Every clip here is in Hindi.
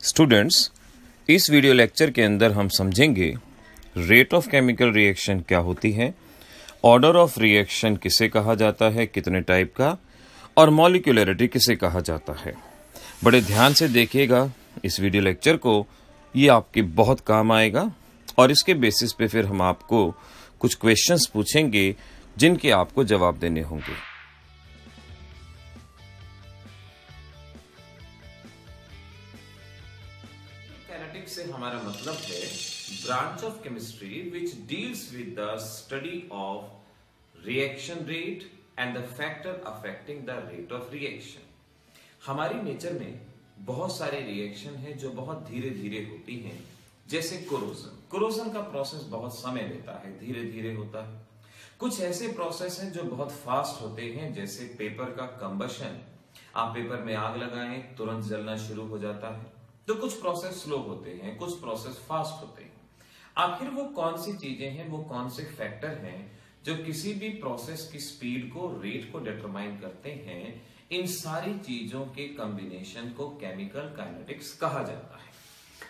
स्टूडेंट्स, इस वीडियो लेक्चर के अंदर हम समझेंगे रेट ऑफ केमिकल रिएक्शन क्या होती है, ऑर्डर ऑफ रिएक्शन किसे कहा जाता है, कितने टाइप का, और मॉलिक्यूलरिटी किसे कहा जाता है। बड़े ध्यान से देखिएगा इस वीडियो लेक्चर को, ये आपके बहुत काम आएगा और इसके बेसिस पे फिर हम आपको कुछ क्वेश्चंस पूछेंगे जिनके आपको जवाब देने होंगे। काइनेटिक्स से हमारा मतलब है branch of chemistry which deals with the study of reaction rate and the factor affecting the rate of reaction. हमारी नेचर में बहुत सारे रिएक्शन हैं जो बहुत धीरे धीरे होती हैं, जैसे कोरोजन का प्रोसेस बहुत समय लेता है, धीरे धीरे होता है। कुछ ऐसे प्रोसेस हैं जो बहुत फास्ट होते हैं, जैसे पेपर का कंबशन। आप पेपर में आग लगाएं, तुरंत जलना शुरू हो जाता है। तो कुछ प्रोसेस स्लो होते हैं, कुछ प्रोसेस फास्ट होते हैं। आखिर वो कौन सी चीजें हैं, वो कौन से फैक्टर हैं जो किसी भी प्रोसेस की स्पीड को, रेट को डिटरमाइन करते हैं? इन सारी चीजों के कॉम्बिनेशन को केमिकल काइनेटिक्स कहा जाता है।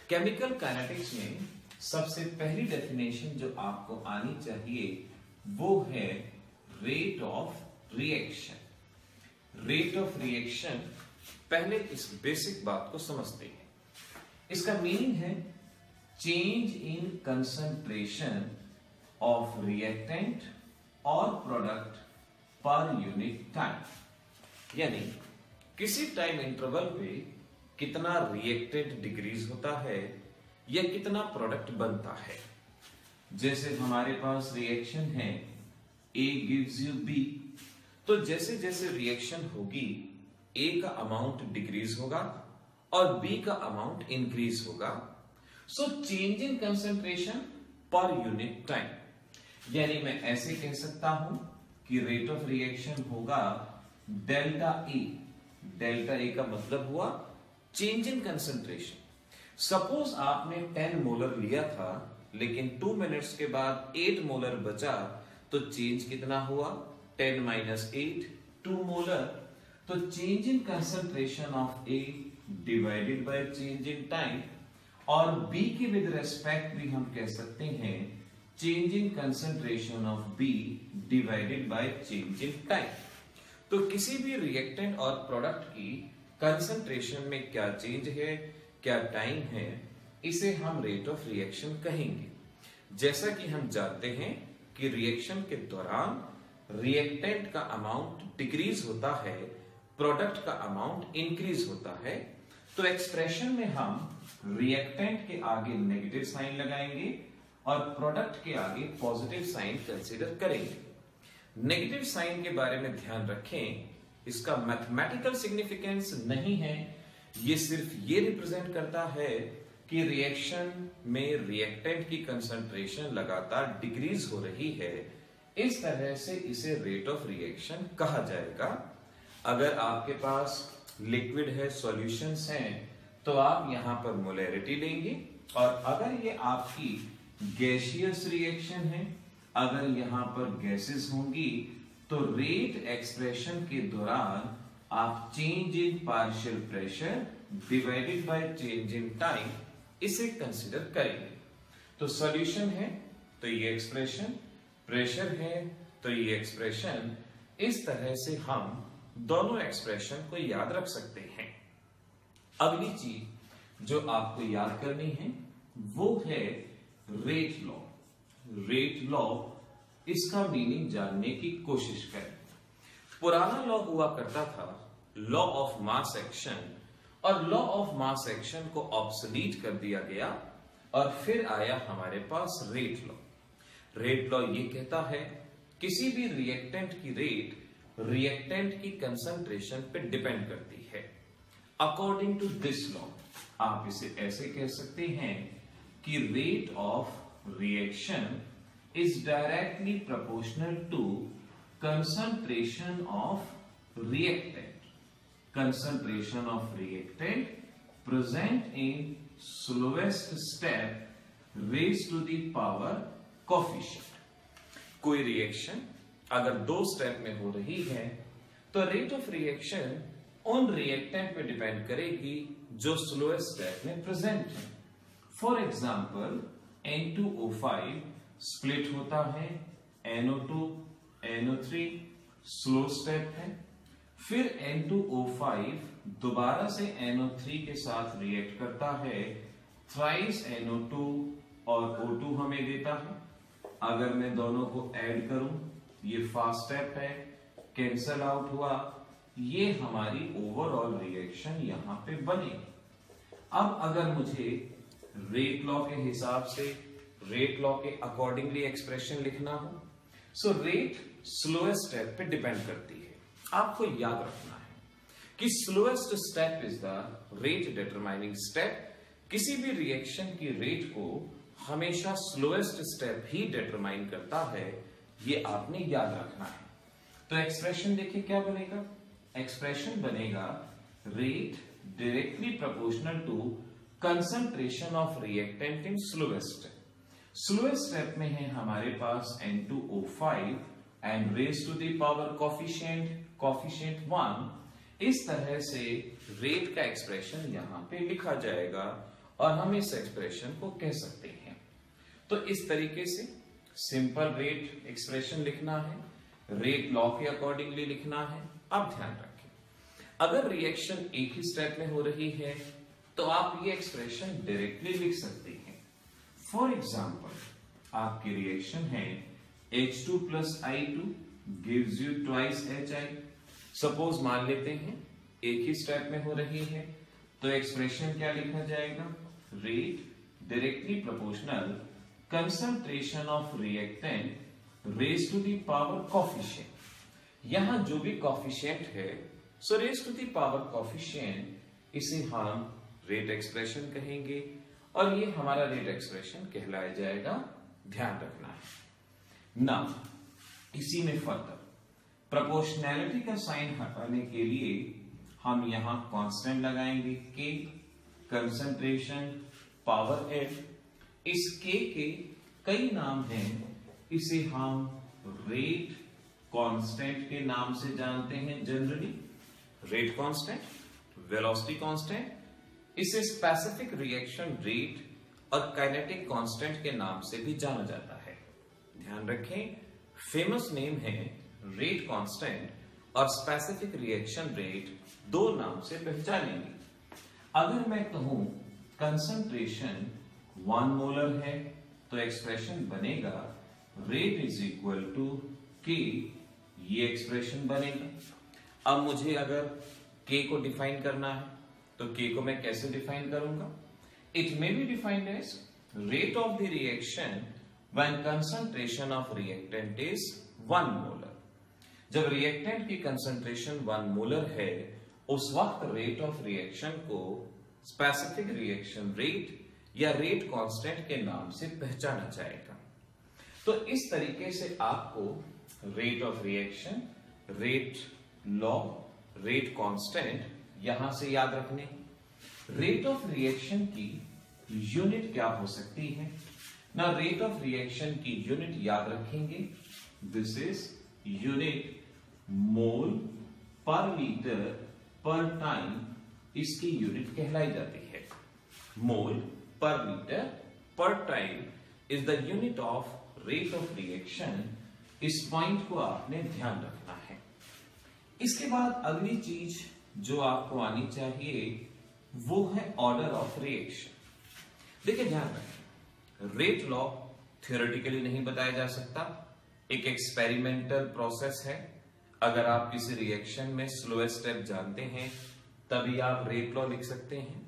केमिकल काइनेटिक्स में सबसे पहली डेफिनेशन जो आपको आनी चाहिए वो है rate of reaction. Rate of reaction, पहले इस बेसिक बात को समझते हैं। इसका मीनिंग है change in concentration of reactant और प्रोडक्ट पर यूनिट टाइम। यानी किसी टाइम इंटरवल पे कितना रिएक्टेंट डिक्रीज होता है या कितना प्रोडक्ट बनता है। जैसे हमारे पास रिएक्शन है A gives you B, तो जैसे जैसे रिएक्शन होगी A का अमाउंट डिक्रीज होगा और B का अमाउंट इंक्रीज होगा। So change in concentration per unit time. यानी मैं ऐसे कह सकता हूं कि रेट ऑफ रिएक्शन होगा डेल्टा E। डेल्टा E का मतलब हुआ चेंज इन कंसंट्रेशन। सपोज आपने 10 मोलर लिया था, लेकिन 2 मिनट्स के बाद 8 मोलर बचा, तो चेंज कितना हुआ? 10 माइनस 8, 2 मोलर। तो change in concentration of A divided by change in time, और B के विद रेस्पेक्ट भी हम कह सकते हैं change in concentration of B divided by change in time. तो किसी भी रिएक्टेंट और प्रोडक्ट की कंसंट्रेशन में क्या चेंज है, क्या टाइम है, इसे हम रेट ऑफ रिएक्शन कहेंगे। जैसा कि हम जानते हैं कि रिएक्शन के दौरान रिएक्टेंट का अमाउंट डिक्रीज होता है, प्रोडक्ट का अमाउंट इंक्रीज होता है। तो एक्सप्रेशन में हम रिएक्टेंट के आगे नेगेटिव साइन लगाएंगे और प्रोडक्ट के आगे पॉजिटिव साइन कंसीडर करेंगे। नेगेटिव साइन के बारे में ध्यान रखें, इसका मैथमेटिकल सिग्निफिकेंस नहीं है, ये सिर्फ ये रिप्रेजेंट करता है कि रिएक्शन में रिएक्टेंट की कंसंट्रेशन लगातार डिक्रीज हो रही है। इस तरह से इसे रेट ऑफ रिएक्शन कहा जाएगा। अगर आपके पास लिक्विड है, सॉल्यूशंस हैं, तो आप यहां पर मोलैरिटी लेंगे, और अगर ये आपकी गैसियस रिएक्शन है, अगर यहां पर गैसेस होंगी, तो रेट एक्सप्रेशन के दौरान आप change in partial pressure divided by change in time इसे कंसीडर करेंगे। तो सॉल्यूशन है तो ये एक्सप्रेशन, प्रेशर है तो ये एक्सप्रेशन। इस तरह से हम दोनों एक्सप्रेशन को याद रख सकते हैं। अगली चीज जो आपको याद करनी है वो है रेट लॉ। रेट लॉ, इसका मीनिंग जानने की कोशिश करें। पुराना लॉ हुआ करता था लॉ ऑफ मास एक्शन, और लॉ ऑफ मास एक्शन को ऑब्सोलीट कर दिया गया और फिर आया हमारे पास रेट लॉ। रेट लॉ ये कहता है किसी भी रिएक्टेंट की रेट रिएक्टेंट की कंसंट्रेशन पे डिपेंड करती है। अकॉर्डिंग टू दिस लॉ आप इसे ऐसे कह सकते हैं कि rate of reaction is directly proportional to concentration of reactant. Concentration of reactant present in slowest step raised to the power coefficient. कोई रिएक्शन अगर 2 स्टेप में हो रही है तो रेट ऑफ रिएक्शन उन रिएक्टेंट पे डिपेंड करेगी जो स्लोएस्ट स्टेप में प्रेजेंट है। फॉर एग्जाम्पल N2O5 स्प्लिट होता है NO2 NO3 स्लो स्टेप है, फिर N2O5 दोबारा से NO3 के साथ रिएक्ट करता है, थ्राइस NO2 और O2 हमें देता है। अगर मैं दोनों को ऐड करूं, ये फास्ट स्टेप है, कैंसल आउट हुआ, ये हमारी ओवरऑल रिएक्शन यहां पे बनेगी। अब अगर मुझे रेट लॉ के हिसाब से, रेट लॉ के अकॉर्डिंगली एक्सप्रेशन लिखना हो, सो रेट स्लोएस्ट स्टेप पे डिपेंड करती है। आपको याद रखना है कि slowest step is the rate determining step. किसी भी रिएक्शन की रेट को हमेशा स्लोएस्ट स्टेप ही डिटरमाइन करता है, ये आपने याद रखना है। तो एक्सप्रेशन देखिए क्या बनेगा। एक्सप्रेशन बनेगा rate directly proportional to concentration of reactant in slowest step. Slowest step में है हमारे पास N2O5 and raise to the power coefficient 1। इस तरह से रेट का एक्सप्रेशन यहां पे लिखा जाएगा और हम इस एक्सप्रेशन को कह सकते हैं। तो इस तरीके से सिंपल रेट एक्सप्रेशन लिखना है, रेट लॉ के अकॉर्डिंगली लिखना है। अब ध्यान रखें, अगर रिएक्शन एक ही स्टेप में हो रही है तो आप ये एक्सप्रेशन डायरेक्टली लिख सकते हैं। फॉर एग्जाम्पल आपकी रिएक्शन है H2 plus I2 gives you twice HI। Suppose मान लेते हैं एक ही स्टेप में हो रही है, तो एक्सप्रेशन क्या लिखा जाएगा, rate directly proportional concentration of reactant raise to the power coefficient. यहां जो भी कोफिशिएंट है, so raise to the power coefficient, इसे हम रेट एक्सप्रेशन कहेंगे और ये हमारा रेट एक्सप्रेशन कहलाया जाएगा। ध्यान रखना है ना। इसी में फर्दर प्रोपोर्शनैलिटी का साइन हटाने के लिए हम यहां कांस्टेंट लगाएंगे K, कंसंट्रेशन, पावर F। इस K के कई नाम हैं, इसे हम रेट कांस्टेंट के नाम से जानते हैं generally. Rate constant, velocity constant, इसे स्पेसिफिक रिएक्शन रेट और काइनेटिक कांस्टेंट के नाम से भी जाना जाता है। ध्यान रखें, फेमस नेम है रेट कांस्टेंट और स्पेसिफिक रिएक्शन रेट, दो नाम से पहचानेंगे। अगर मैं कहूं कंसंट्रेशन 1 मोलर है तो एक्सप्रेशन बनेगा rate is equal to K, ये एक्सप्रेशन बनेगा। अब मुझे अगर K को डिफाइन करना है तो K को मैं कैसे डिफाइन करूंगा। It may be defined as rate of the reaction when concentration of reactant is 1 molar. जब रिएक्टेंट की कंसंट्रेशन 1 मोलर है, उस वक्त रेट ऑफ रिएक्शन को स्पेसिफिक रिएक्शन रेट या रेट कांस्टेंट के नाम से पहचाना जाएगा। तो इस तरीके से आपको rate of reaction, rate law, rate constant यहां से याद रखने। रेट ऑफ रिएक्शन की यूनिट क्या हो सकती है ना। रेट ऑफ रिएक्शन की यूनिट याद रखेंगे, दिस इज यूनिट मोल पर लीटर पर टाइम, इसकी यूनिट कहलाई जाती है। मोल पर लीटर पर time is the unit of rate of reaction. इस पॉइंट को आपने ध्यान रखना है। इसके बाद अगली चीज जो आपको आनी चाहिए वो है ऑर्डर ऑफ रिएक्शन। देखिए ध्यान रखें, रेट लॉ थ्योरेटिकली नहीं बताया जा सकता, एक एक्सपेरिमेंटल प्रोसेस है। अगर आप किसी रिएक्शन में स्लोएस्ट स्टेप जानते हैं तभी आप रेट लॉ लिख सकते हैं।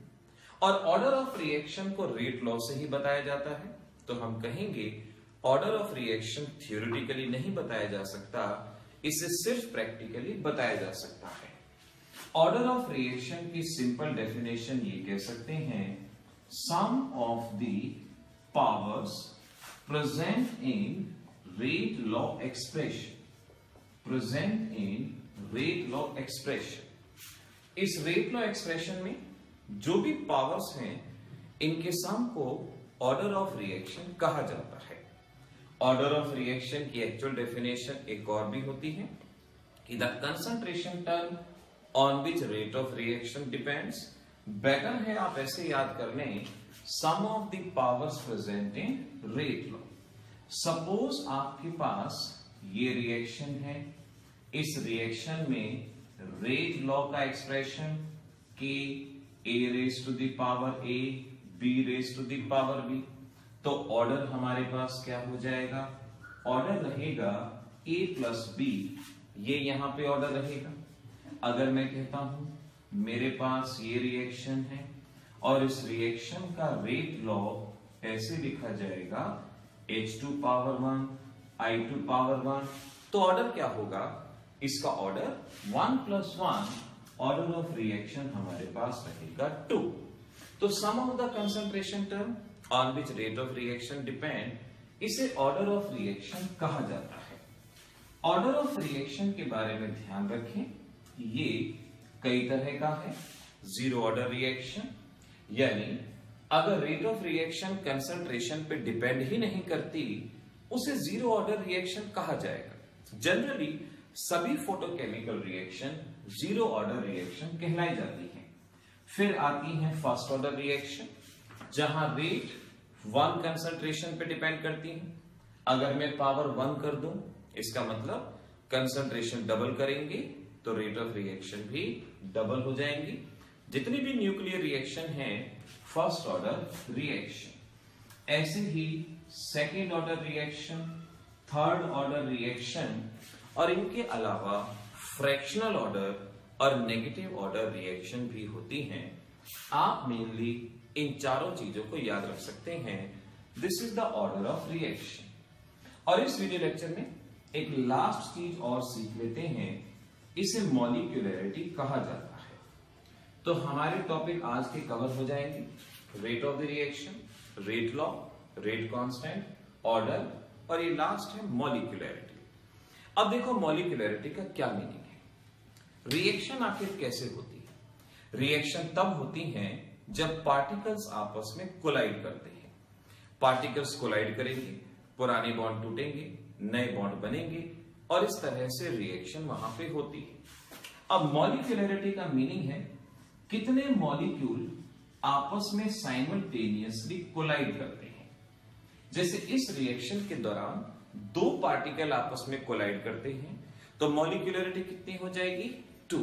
और ऑर्डर ऑफ रिएक्शन को रेट लॉ से ही बताया जाता है, तो हम कहेंगे ऑर्डर ऑफ रिएक्शन थ्योरेटिकली नहीं बताया जा सकता, इसे सिर्फ प्रैक्टिकली बताया जा सकता है। ऑर्डर ऑफ रिएक्शन की सिंपल डेफिनेशन ये कह सकते हैं, sum of the powers present in rate law expression, present in rate law expression. इस रेट लॉ एक्सप्रेशन में जो भी पावर्स हैं इनके सम को ऑर्डर ऑफ रिएक्शन कहा जाता है। ऑर्डर ऑफ रिएक्शन की एक्चुअल डेफिनेशन एक और भी होती है कि the concentration term on which rate of reaction depends. Better है आप ऐसे याद कर लें, sum of the powers present in rate law. Suppose आपके पास ये रिएक्शन है, इस रिएक्शन में रेट लॉ का एक्सप्रेशन के a raise to the power a b raise to the power b, तो ऑर्डर हमारे पास क्या हो जाएगा, ऑर्डर रहेगा a प्लस b, ये यहां पे ऑर्डर रहेगा। अगर मैं कहता हूं मेरे पास ये रिएक्शन है और इस रिएक्शन का रेट लॉ ऐसे लिखा जाएगा h2 पावर 1 i2 पावर 1, तो ऑर्डर क्या होगा, इसका order 1 plus 1, order of reaction हमारे पास रहेगा 2। तो sum of the concentration term on which rate of reaction depend, इसे ऑर्डर ऑफ रिएक्शन कहा जाता है। ऑर्डर ऑफ रिएक्शन के बारे में ध्यान रखें, ये कई तरह का है। जीरो ऑर्डर रिएक्शन, यानी अगर रेट ऑफ रिएक्शन कंसंट्रेशन पे डिपेंड ही नहीं करती, उसे जीरो ऑर्डर रिएक्शन कहा जाएगा। जनरली सभी photochemical reaction zero order reaction कहलाई जाती हैं। फिर आती है फर्स्ट ऑर्डर रिएक्शन, जहां रेट 1 कंसंट्रेशन पे डिपेंड करती है। अगर मैं पावर 1 कर दूं, इसका मतलब कंसंट्रेशन डबल करेंगे तो रेट ऑफ रिएक्शन भी डबल हो जाएंगी। जितनी भी न्यूक्लियर रिएक्शन है फर्स्ट ऑर्डर रिएक्शन। ऐसे ही second order reaction, third order reaction और इनके अलावा फ्रैक्शनल ऑर्डर और नेगेटिव ऑर्डर रिएक्शन भी होती हैं। आप मेनली इन चारों चीजों को याद रख सकते हैं। This is the order of reaction. और इस वीडियो लेक्चर में एक लास्ट चीज और सीख लेते हैं, इसे मॉलिक्यूलरिटी कहा जाता है। तो हमारे टॉपिक आज के कवर हो जाएंगे, rate of the reaction, rate law, rate constant, order और ये लास्ट है मॉलिक्यूलरिटी। अब देखो मॉलिक्यूलरिटी का क्या मीनिंग है। रिएक्शन आखिर कैसे होती है? रिएक्शन तब होती हैं जब पार्टिकल्स आपस में कोलाइड करते हैं। पार्टिकल्स कोलाइड करेंगे, पुराने बॉन्ड टूटेंगे, नए बॉन्ड बनेंगे और इस तरह से रिएक्शन वहां पे होती है। अब मॉलिक्यूलरिटी का मीनिंग है कितने मॉलिक्यूल आपस में साइमल्टेनियसली कोलाइड करते हैं। जैसे इस रिएक्शन के दौरान 2 पार्टिकल आपस में कोलाइड करते हैं, तो मॉलिक्यूलरिटी कितनी हो जाएगी, 2।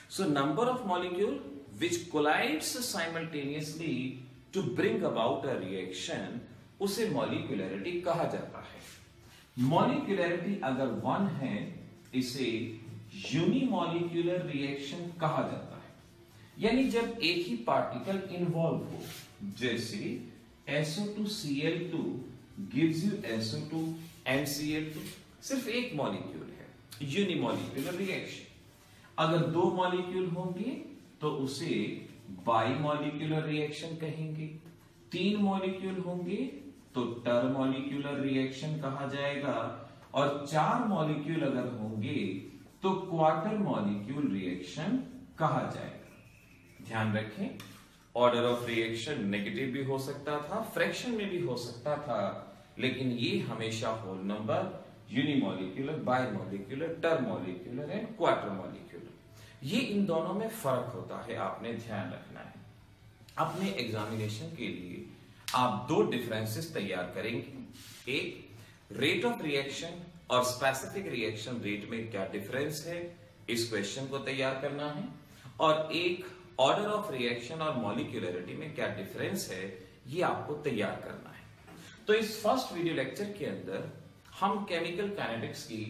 So number of molecule which collides simultaneously to bring about a reaction, उसे मॉलिक्यूलरिटी कहा जाता है। मॉलिक्यूलरिटी अगर 1 है, इसे यूनिमॉलिक्यूलर रिएक्शन कहा जाता है। यानी जब एक ही पार्टिकल इन्वॉल्व हो, जैसे SO2Cl2 gives you SO2 and Cl2, सिर्फ एक मॉलिक्यूल है, यूनिमॉलिक्यूलर रिएक्शन। अगर 2 मॉलिक्यूल होंगे तो उसे बाइमॉलिक्यूलर रिएक्शन कहेंगे। 3 मॉलिक्यूल होंगे तो टरमॉलिक्यूलर रिएक्शन कहा जाएगा और 4 मॉलिक्यूल अगर होंगे तो क्वार्टर मॉलिक्यूल रिएक्शन कहा जाएगा। ध्यान रखें, ऑर्डर ऑफ रिएक्शन नेगेटिव भी हो सकता था, फ्रैक्शन में भी हो सकता था, लेकिन ये हमेशा whole number, unimolecular, bimolecular, termolecular and quarter molecular, ये इन दोनों में फर्क होता है, आपने ध्यान रखना है। अपने एग्जामिनेशन के लिए आप 2 डिफरेंसेस तैयार करेंगे। एक, रेट ऑफ रिएक्शन और स्पेसिफिक रिएक्शन रेट में क्या डिफरेंस है, इस क्वेश्चन को तैयार करना है। और एक, ऑर्डर ऑफ रिएक्शन और मॉलिक्यूलरिटी में क्या डिफरेंस है, ये आपको तैयार करना है। तो इस फर्स्ट वीडियो लेक्चर के अंदर हम केमिकल काइनेटिक्स की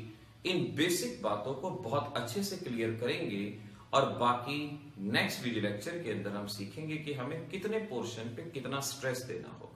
इन बेसिक बातों को बहुत अच्छे से क्लियर करेंगे और बाकी नेक्स्ट वीडियो लेक्चर के अंदर हम सीखेंगे कि हमें कितने पोर्शन पे कितना स्ट्रेस देना हो।